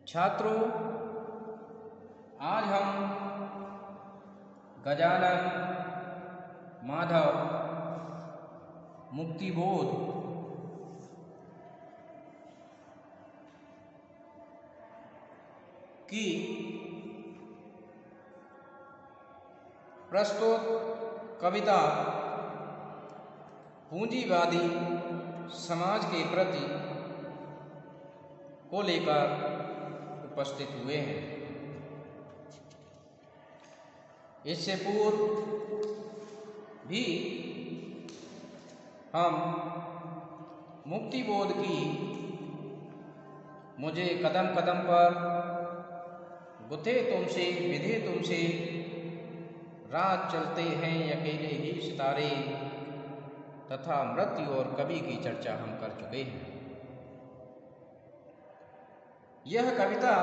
छात्रों, आज हम गजानन माधव मुक्तिबोध की प्रस्तुत कविता पूंजीवादी समाज के प्रति को लेकर उपस्थित हुए हैं। इससे पूर्व भी हम मुक्तिबोध की मुझे कदम कदम पर गुथे तुमसे विधे तुमसे रात चलते हैं अकेले ही सितारे तथा मृत्यु और कवि की चर्चा हम कर चुके हैं। यह कविता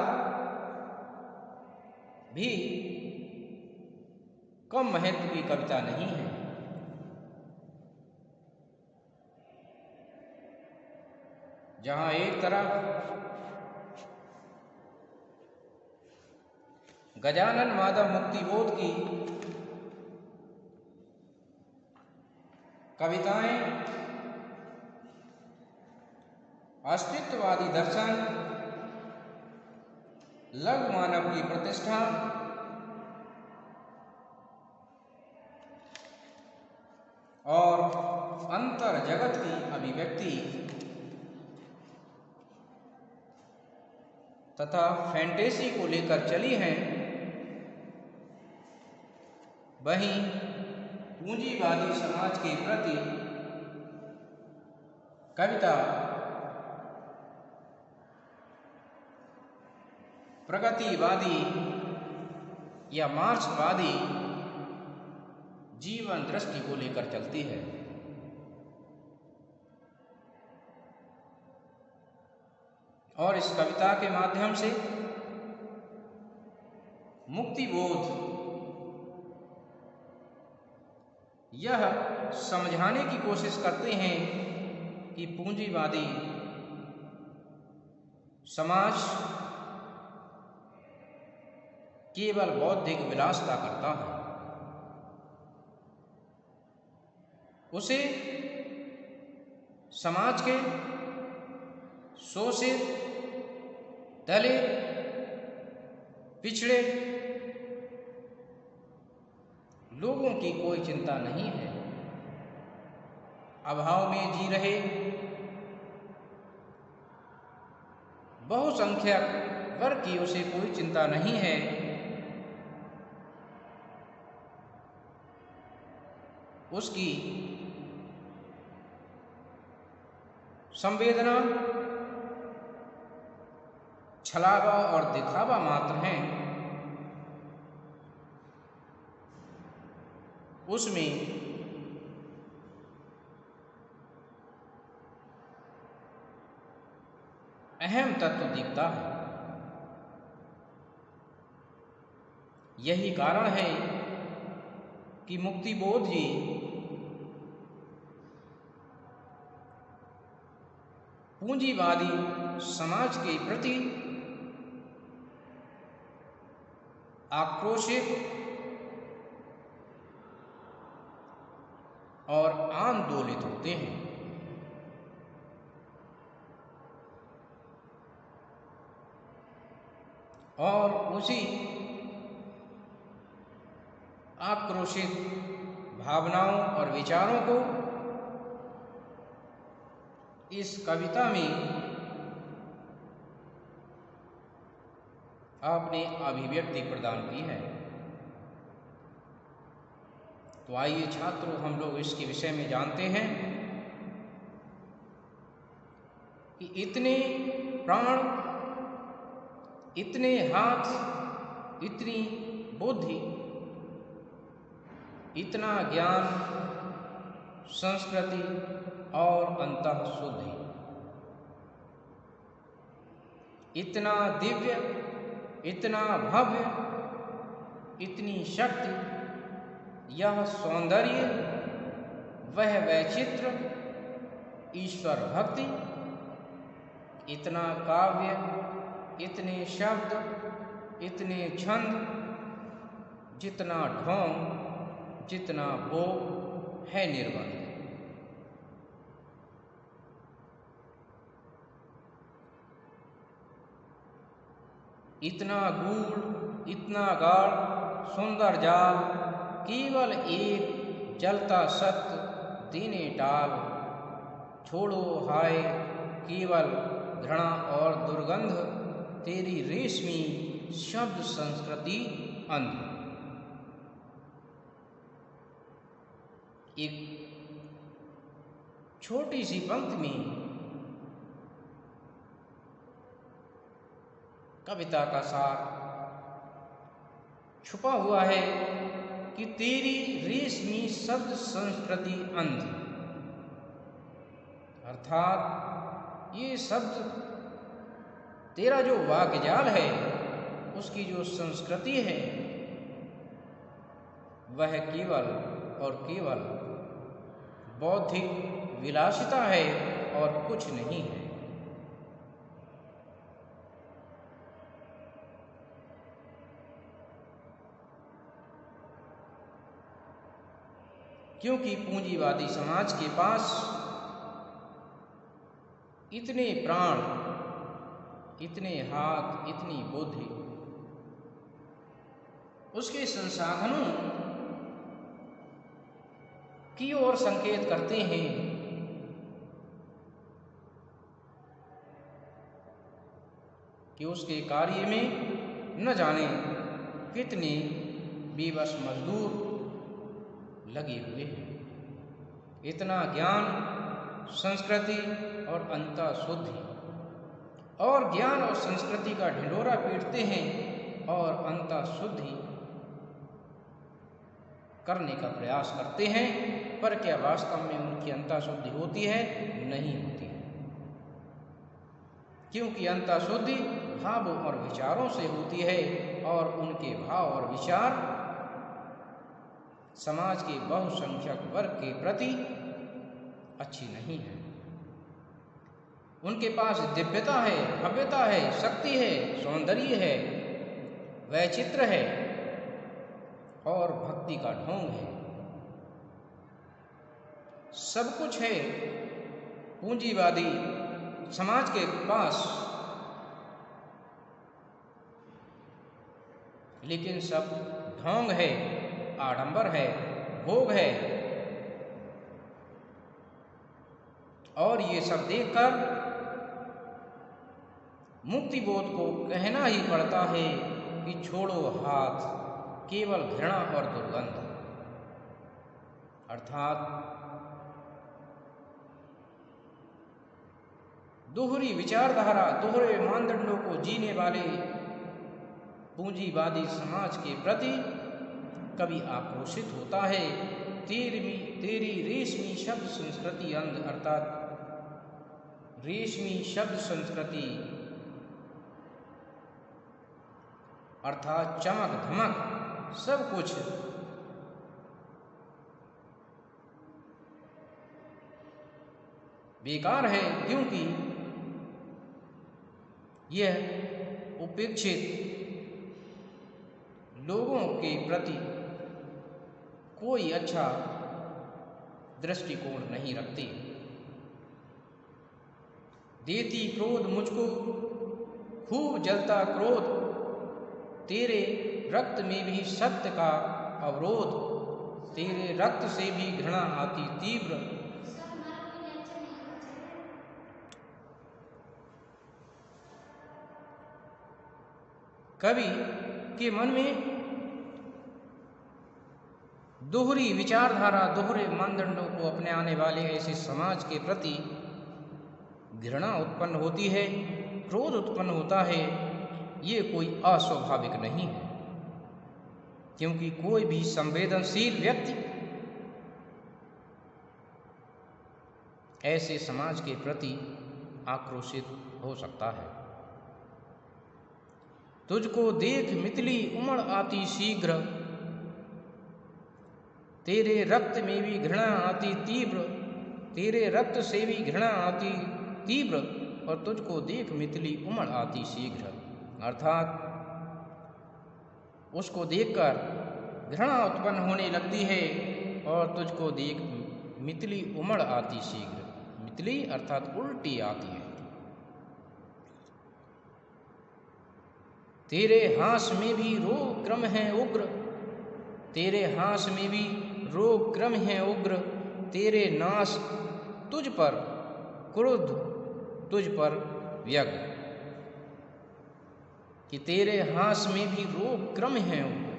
भी कम महत्व की कविता नहीं है। जहां एक तरफ गजानन माधव मुक्तिबोध की कविताएं अस्तित्ववादी दर्शन, लघु मानव की प्रतिष्ठा और अंतर जगत की अभिव्यक्ति तथा फैंटेसी को लेकर चली हैं, वहीं पूंजीवादी समाज के प्रति कविता प्रगतिवादी या मार्क्सवादी जीवन दृष्टि को लेकर चलती है। और इस कविता के माध्यम से मुक्तिबोध यह समझाने की कोशिश करते हैं कि पूंजीवादी समाज केवल बौद्धिक विलासिता करता है। उसे समाज के शोषित, दलित, पिछड़े लोगों की कोई चिंता नहीं है। अभाव में जी रहे बहुसंख्यक वर्ग की उसे कोई चिंता नहीं है। उसकी संवेदना छलावा और दिखावा मात्र हैं। उसमें अहम तत्व दिखता है। यही कारण है कि मुक्तिबोध जी पूंजीवादी समाज के प्रति आक्रोशित और आंदोलित होते हैं। और उसी आक्रोशित भावनाओं और विचारों को इस कविता में आपने अभिव्यक्ति प्रदान की है। तो आइए छात्रों, हम लोग इसके विषय में जानते हैं कि इतने प्राण, इतने हाथ, इतनी बुद्धि, इतना ज्ञान, संस्कृति और अंतःशुद्धि, इतना दिव्य, इतना भव्य, इतनी शक्ति, यह सौंदर्य, वह वैचित्र, ईश्वर भक्ति, इतना काव्य, इतने शब्द, इतने छंद, जितना ढोंग, जितना भोग है निर्बंध। इतना गूढ़, इतना गाढ़, सुंदर जाल, केवल एक जलता सत्य दीने टाल। छोड़ो हाय केवल घृणा और दुर्गंध, तेरी रेशमी शब्द संस्कृति अंध। एक छोटी सी पंक्ति में कविता का सार छुपा हुआ है कि तेरी रेशमी शब्द संस्कृति अंध, अर्थात ये शब्द, तेरा जो वाक्य जाल है, उसकी जो संस्कृति है, वह केवल और केवल बौद्धिक विलासिता है और कुछ नहीं है। क्योंकि पूंजीवादी समाज के पास इतने प्राण, इतने हाथ, इतनी बुद्धि, उसके संसाधनों की ओर संकेत करते हैं कि उसके कार्य में न जाने कितने बेबस मजदूर लगे हुए हैं। इतना ज्ञान, संस्कृति और अंतःशुद्धि, और ज्ञान और संस्कृति का ढिंढोरा पीटते हैं और अंतःशुद्धि करने का प्रयास करते हैं, पर क्या वास्तव में उनकी अंतःशुद्धि होती है? नहीं होती है। क्योंकि अंतःशुद्धि भावों और विचारों से होती है, और उनके भाव और विचार समाज के बहुसंख्यक वर्ग के प्रति अच्छी नहीं है। उनके पास दिव्यता है, भव्यता है, शक्ति है, सौंदर्य है, वैचित्र है और भक्ति का ढोंग है। सब कुछ है पूंजीवादी समाज के पास, लेकिन सब ढोंग है, आडंबर है, भोग है। और ये सब देखकर मुक्ति बोध को कहना ही पड़ता है कि छोड़ो हाथ केवल घृणा और दुर्गंध, अर्थात दोहरी विचारधारा, दोहरे मानदंडों को जीने वाले पूंजीवादी समाज के प्रति कभी आक्रोशित होता है। तेरी रेशमी शब्द संस्कृति अंध, अर्थात रेशमी शब्द संस्कृति अर्थात चमक धमक सब कुछ बेकार है, क्योंकि यह उपेक्षित लोगों के प्रति कोई अच्छा दृष्टिकोण नहीं रखती। देती क्रोध मुझको खूब जलता क्रोध, तेरे रक्त में भी सत्य का अवरोध, तेरे रक्त से भी घृणा आती तीव्र। कवि के मन में दोहरी विचारधारा, दोहरे मानदंडों को अपनाने वाले ऐसे समाज के प्रति घृणा उत्पन्न होती है, क्रोध उत्पन्न होता है। ये कोई अस्वाभाविक नहीं है, क्योंकि कोई भी संवेदनशील व्यक्ति ऐसे समाज के प्रति आक्रोशित हो सकता है। तुझको देख मितली उमड़ आती शीघ्र, तेरे रक्त में भी घृणा आती तीव्र, तेरे रक्त से भी घृणा आती तीव्र, और तुझको देख मितली उमड़ आती शीघ्र। अर्थात उसको देखकर घृणा उत्पन्न होने लगती है और तुझको देख मितली उमड़ आती शीघ्र। मितली अर्थात उल्टी आती है। तेरे हास में भी रोग क्रम है उग्र, तेरे हास में भी रोग क्रम है उग्र, तेरे नाश तुझ पर क्रोध तुझ पर व्यग्र। कि तेरे हास में भी रोग क्रम है उग्र,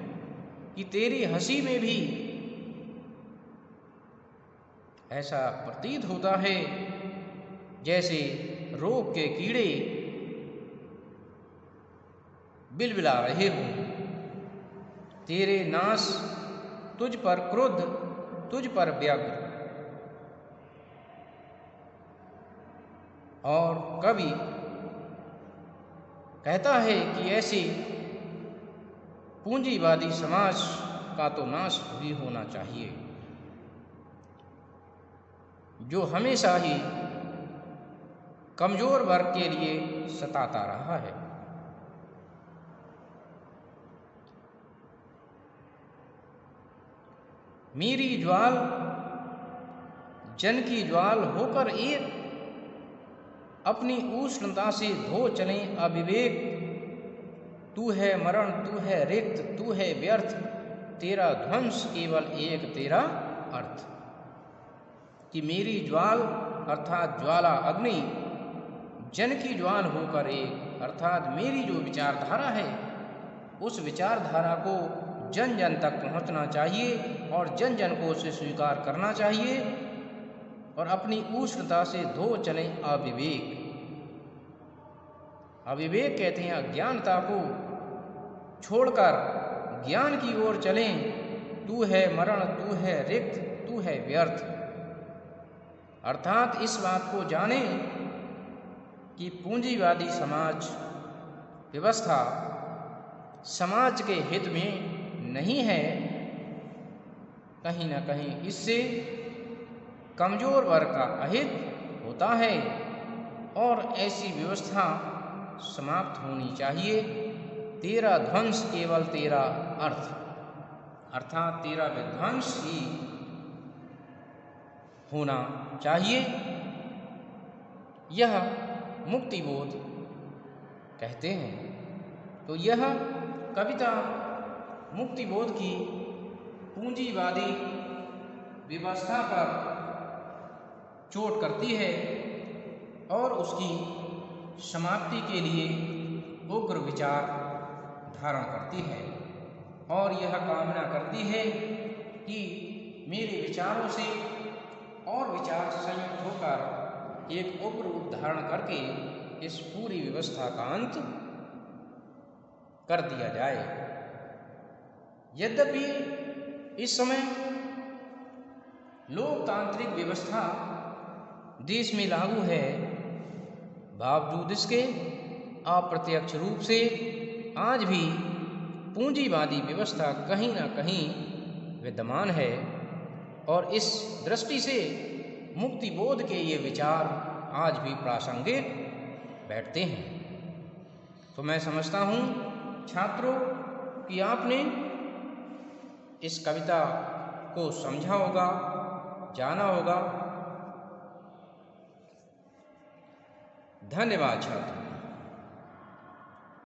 कि तेरी हंसी में भी ऐसा प्रतीत होता है जैसे रोग के कीड़े बिलबिला रहे हों। तेरे नाश तुझ पर क्रोध तुझ पर व्यग्र। और कवि कहता है कि ऐसी पूंजीवादी समाज का तो नाश भी होना चाहिए जो हमेशा ही कमजोर वर्ग के लिए सताता रहा है। मेरी ज्वाल जन की ज्वाल होकर एक, अपनी उष्णता से धो चले अविवेक। तू है मरण तू है रिक्त तू है व्यर्थ, तेरा ध्वंस केवल एक तेरा अर्थ। कि मेरी ज्वाल अर्थात ज्वाला अग्नि जन की ज्वाल होकर एक, अर्थात मेरी जो विचारधारा है उस विचारधारा को जन जन तक पहुंचना चाहिए और जन जन को उसे स्वीकार करना चाहिए और अपनी उष्णता से धो चले अविवेक। अविवेक कहते हैं अज्ञानता को छोड़कर ज्ञान की ओर चलें। तू है मरण तू है रिक्त तू है व्यर्थ। अर्थात इस बात को जानें कि पूंजीवादी समाज व्यवस्था समाज के हित में नहीं है। कहीं ना कहीं इससे कमजोर वर्ग का अहित होता है और ऐसी व्यवस्था समाप्त होनी चाहिए। तेरा ध्वंस केवल तेरा अर्थ, अर्थात तेरा विध्वंस ही होना चाहिए। यह मुक्तिबोध कहते हैं। तो यह कविता मुक्तिबोध की पूंजीवादी व्यवस्था पर चोट करती है और उसकी समाप्ति के लिए उग्र विचार धारण करती है और यह कामना करती है कि मेरे विचारों से और विचार संयुक्त होकर एक उग्र रूप धारण करके इस पूरी व्यवस्था का अंत कर दिया जाए। यद्यपि इस समय लोकतांत्रिक व्यवस्था देश में लागू है, बावजूद इसके अप्रत्यक्ष रूप से आज भी पूंजीवादी व्यवस्था कहीं ना कहीं विद्यमान है और इस दृष्टि से मुक्तिबोध के ये विचार आज भी प्रासंगिक बैठते हैं। तो मैं समझता हूँ छात्रों कि आपने इस कविता को समझा होगा, जाना होगा। धन्यवाद छात्रों।